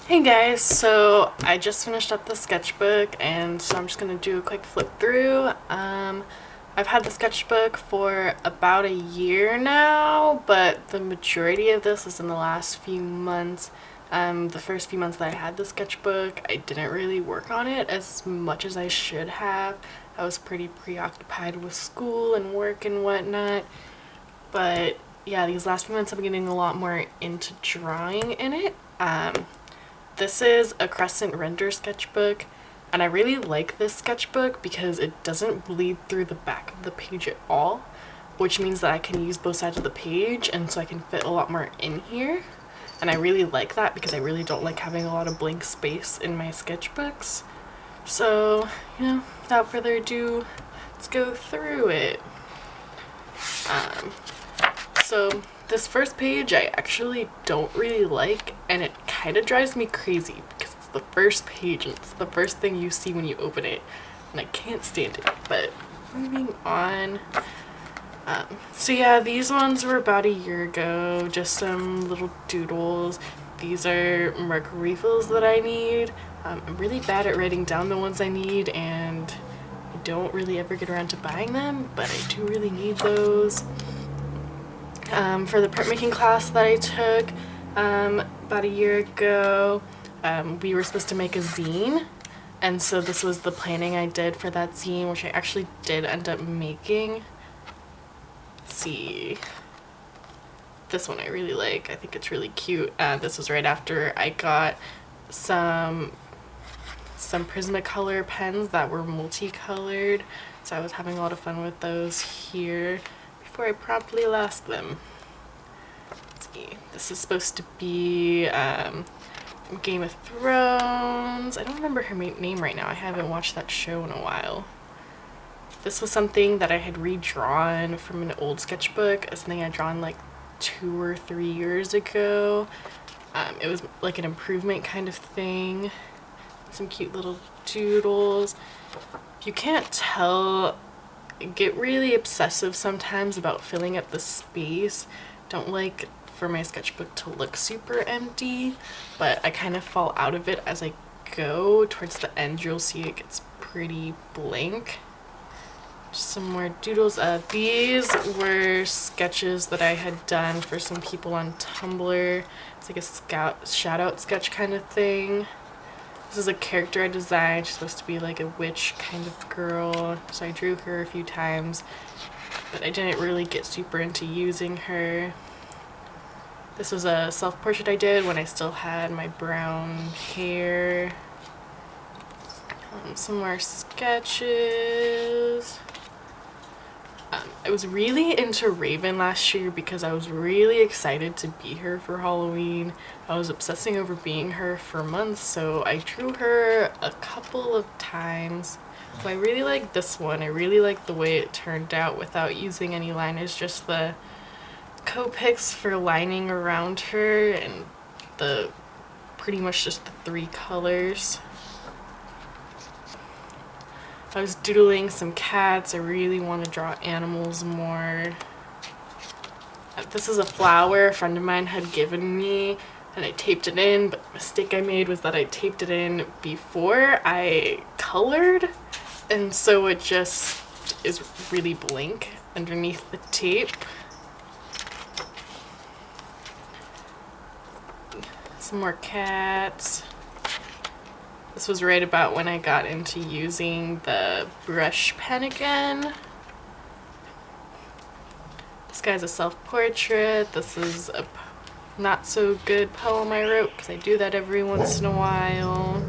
Hey guys, so I just finished up the sketchbook and so I'm just gonna do a quick flip through. I've had the sketchbook for about a year now, but the majority of this is in the last few months. The first few months that I had the sketchbook, I didn't really work on it as much as I should have. I was pretty preoccupied with school and work and whatnot. But yeah, these last few months I'm getting a lot more into drawing in it. This is a crescent render sketchbook, and I really like this sketchbook because it doesn't bleed through the back of the page at all, which means that I can use both sides of the page, and so I can fit a lot more in here. And I really like that because I really don't like having a lot of blank space in my sketchbooks. So, without further ado, let's go through it. So this first page I actually don't really like, and it kind of drives me crazy because it's the first page and it's the first thing you see when you open it, and I can't stand it. But moving on. So yeah, these ones were about a year ago, just some little doodles. These are marker refills that I need. I'm really bad at writing down the ones I need, and I don't really ever get around to buying them, but I do really need those. For the printmaking class that I took about a year ago, we were supposed to make a zine, and so this was the planning I did for that zine, which I actually did end up making. Let's see. This one I really like. I think it's really cute. This was right after I got some Prismacolor pens that were multicolored, so I was having a lot of fun with those here before I promptly lost them. Let's see. This is supposed to be from Game of Thrones. I don't remember her name right now. I haven't watched that show in a while. This was something that I had redrawn from an old sketchbook, something I'd drawn like 2 or 3 years ago. It was like an improvement kind of thing. Some cute little doodles. If you can't tell, I get really obsessive sometimes about filling up the space. Don't like for my sketchbook to look super empty, but I kind of fall out of it as I go. Towards the end you'll see it gets pretty blank. Just some more doodles. These were sketches that I had done for some people on Tumblr. It's like a shout out sketch kind of thing. This is a character I designed. She's supposed to be like a witch kind of girl, so I drew her a few times, but I didn't really get super into using her. This was a self-portrait I did when I still had my brown hair. Some more sketches. I was really into Raven last year because I was really excited to be her for Halloween. I was obsessing over being her for months, so I drew her a couple of times. So I really like this one. I really like the way it turned out without using any liners, just the Copics for lining around her and the pretty much just the 3 colors. I was doodling some cats. I really want to draw animals more. This is a flower a friend of mine had given me, and I taped it in, but the mistake I made was that I taped it in before I colored, and so it just is really blank underneath the tape. Some more cats. This was right about when I got into using the brush pen again. This guy's a self-portrait. This is a not so good poem I wrote because I do that every once in a while.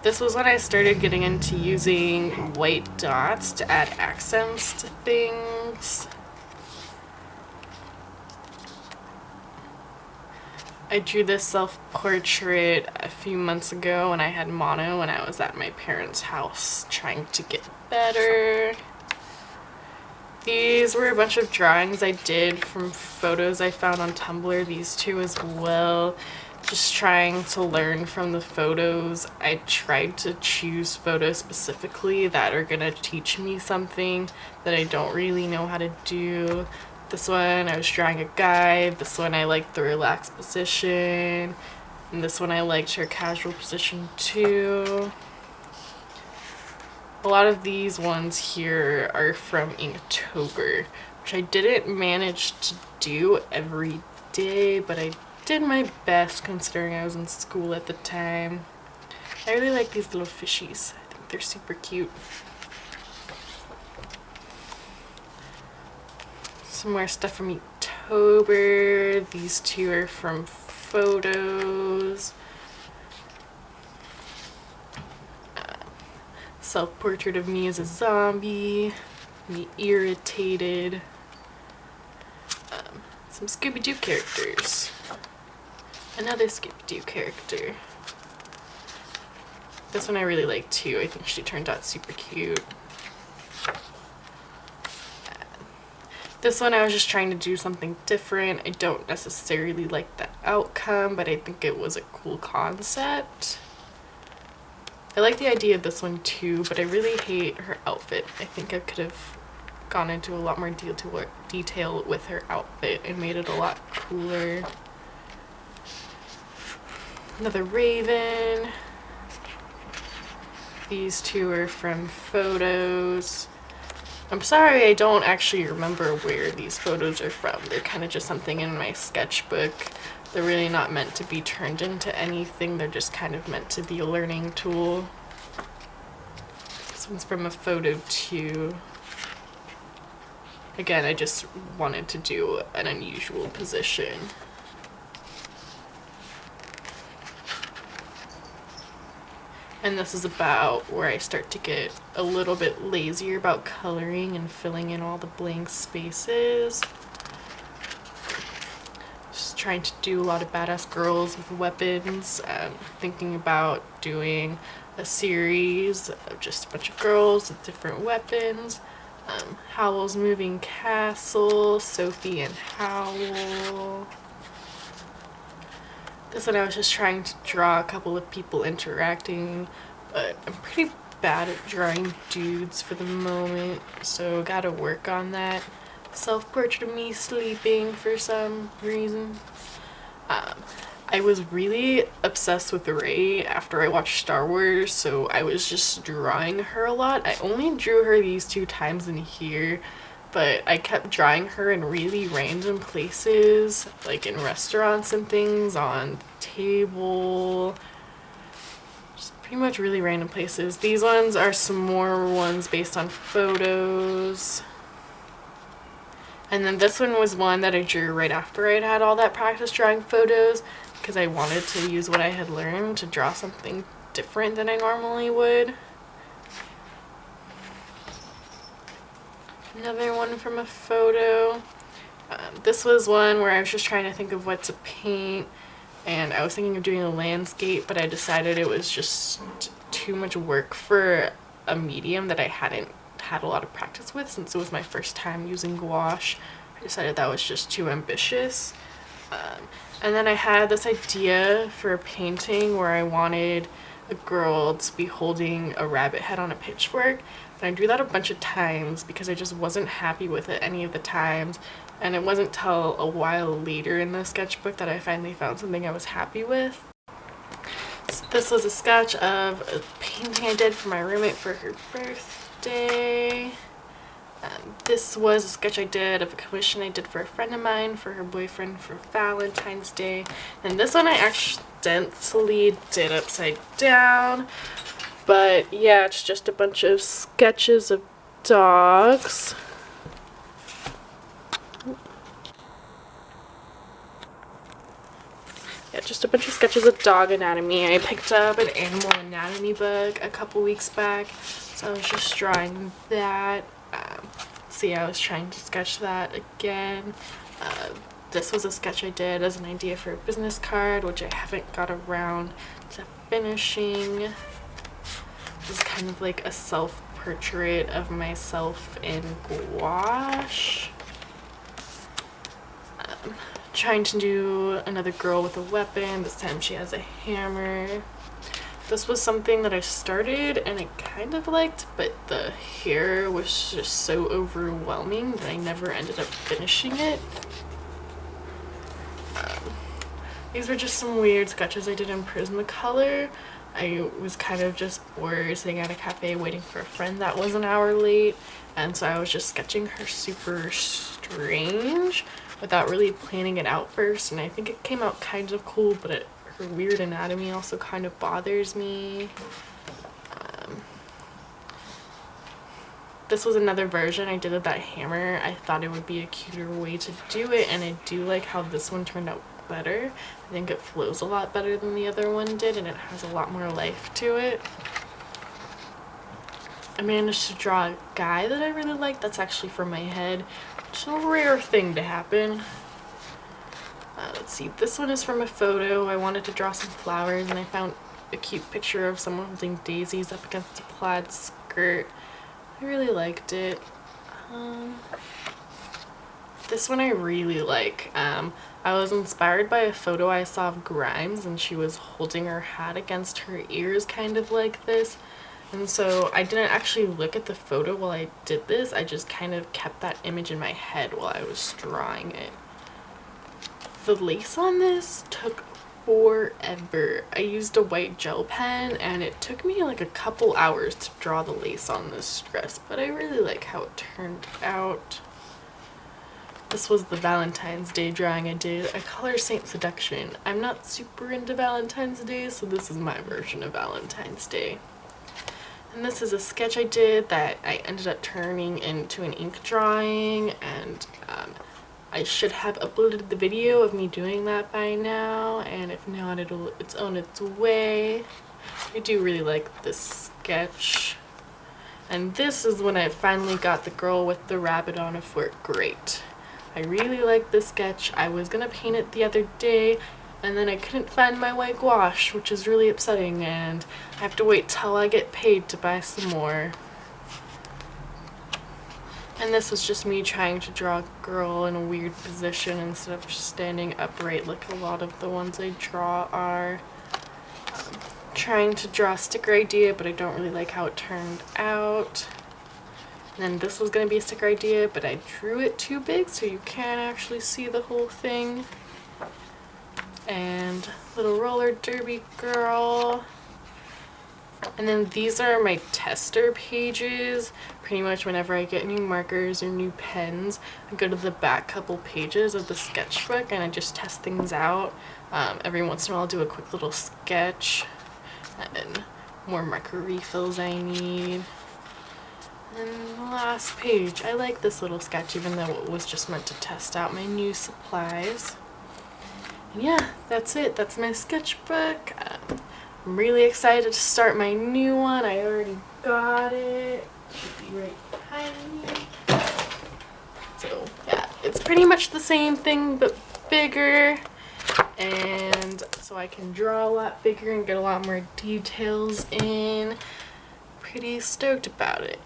This was when I started getting into using white dots to add accents to things. I drew this self-portrait a few months ago when I had mono and I was at my parents' house trying to get better. These were a bunch of drawings I did from photos I found on Tumblr, these 2 as well. Just trying to learn from the photos. I tried to choose photos specifically that are gonna teach me something that I don't really know how to do. This one I was drawing a guy. This one I like the relaxed position. And this one I liked her casual position too. A lot of these ones here are from Inktober, which I didn't manage to do every day, but I did my best considering I was in school at the time. I really like these little fishies. I think they're super cute. Some more stuff from Inktober. These two are from photos. Self-portrait of me as a zombie. Me irritated. Some Scooby-Doo characters. Another Scooby-Doo character. This one I really like too. I think she turned out super cute. This one I was just trying to do something different. I don't necessarily like the outcome, but I think it was a cool concept. I like the idea of this one too, but I really hate her outfit. I think I could have gone into a lot more detail with her outfit and made it a lot cooler. Another raven. These two are from photos. I'm sorry I don't actually remember where these photos are from. They're kind of just something in my sketchbook. They're really not meant to be turned into anything. They're just kind of meant to be a learning tool. This one's from a photo too. Again, I just wanted to do an unusual position. And this is about where I start to get a little bit lazier about coloring and filling in all the blank spaces. Just trying to do a lot of badass girls with weapons. Thinking about doing a series of just a bunch of girls with different weapons. Howl's Moving Castle, Sophie and Howl. This one I was just trying to draw a couple of people interacting, but I'm pretty bad at drawing dudes for the moment, so gotta work on that. Self-portrait of me sleeping for some reason. I was really obsessed with Rey after I watched Star Wars, so I was just drawing her a lot. I only drew her these 2 times in here, but I kept drawing her in really random places, like in restaurants and things, on table, just pretty much really random places. These ones are some more ones based on photos. And then this one was one that I drew right after I'd had all that practice drawing photos, because I wanted to use what I had learned to draw something different than I normally would. Another one from a photo. This was one where I was just trying to think of what to paint, and I was thinking of doing a landscape, but I decided it was just too much work for a medium that I hadn't had a lot of practice with since it was my first time using gouache. I decided that was just too ambitious. And then I had this idea for a painting where I wanted a girl to be holding a rabbit head on a pitchfork. And I drew that a bunch of times because I just wasn't happy with it any of the times. And it wasn't till a while later in the sketchbook that I finally found something I was happy with. So this was a sketch of a painting I did for my roommate for her birthday. This was a sketch I did of a commission I did for a friend of mine for her boyfriend for Valentine's Day. And this one I accidentally did upside down. But yeah, it's just a bunch of sketches of dogs. Yeah, just a bunch of sketches of dog anatomy. I picked up an animal anatomy book a couple weeks back, so I was just drawing that. See, I was trying to sketch that again. This was a sketch I did as an idea for a business card, which I haven't got around to finishing. This is kind of like a self-portrait of myself in gouache. Trying to do another girl with a weapon. This time she has a hammer. This was something that I started and I kind of liked, but the hair was just so overwhelming that I never ended up finishing it. These were just some weird sketches I did in Prismacolor. I was kind of just bored sitting at a cafe waiting for a friend that was an hour late, and so I was just sketching her super strange without really planning it out first, and I think it came out kind of cool, but her weird anatomy also kind of bothers me. This was another version I did of that hammer. I thought it would be a cuter way to do it, and I do like how this one turned out better. I think it flows a lot better than the other one did, and it has a lot more life to it. I managed to draw a guy that I really like that's actually for my head, which is a rare thing to happen. Let's see, this one is from a photo. I wanted to draw some flowers, and I found a cute picture of someone holding daisies up against a plaid skirt. I really liked it. This one I really like. I was inspired by a photo I saw of Grimes, and she was holding her hat against her ears kind of like this. And so I didn't actually look at the photo while I did this, I just kind of kept that image in my head while I was drawing it. The lace on this took forever. I used a white gel pen, and it took me like a couple hours to draw the lace on this dress, but I really like how it turned out. This was the Valentine's Day drawing I did. I call her Saint Seduction. I'm not super into Valentine's Day, so this is my version of Valentine's Day. And this is a sketch I did that I ended up turning into an ink drawing, and I should have uploaded the video of me doing that by now, and if not, it's on its way. I do really like this sketch. And this is when I finally got the girl with the rabbit on a foot great. I really like this sketch. I was gonna paint it the other day, and then I couldn't find my white gouache, which is really upsetting, and I have to wait till I get paid to buy some more. And this was just me trying to draw a girl in a weird position instead of just standing upright like a lot of the ones I draw are. Trying to draw a sticker idea, but I don't really like how it turned out. And then this was going to be a sticker idea, but I drew it too big so you can't actually see the whole thing. And little roller derby girl. And then these are my tester pages. Pretty much whenever I get new markers or new pens, I go to the back couple pages of the sketchbook and I just test things out. Every once in a while I'll do a quick little sketch, and more marker refills I need. And the last page, I like this little sketch even though it was just meant to test out my new supplies. And yeah, that's it. That's my sketchbook. I'm really excited to start my new one. I already got it. Should be right behind me. So yeah, it's pretty much the same thing but bigger. And so I can draw a lot bigger and get a lot more details in. Pretty stoked about it.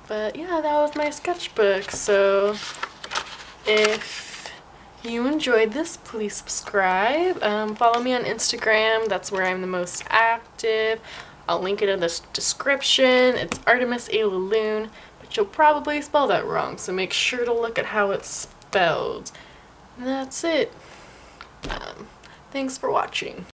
But yeah, that was my sketchbook. So if you enjoyed this, please subscribe. Follow me on Instagram. That's where I'm the most active. I'll link it in the description. It's Artemisetlalune, but you'll probably spell that wrong, so make sure to look at how it's spelled. And that's it. Thanks for watching.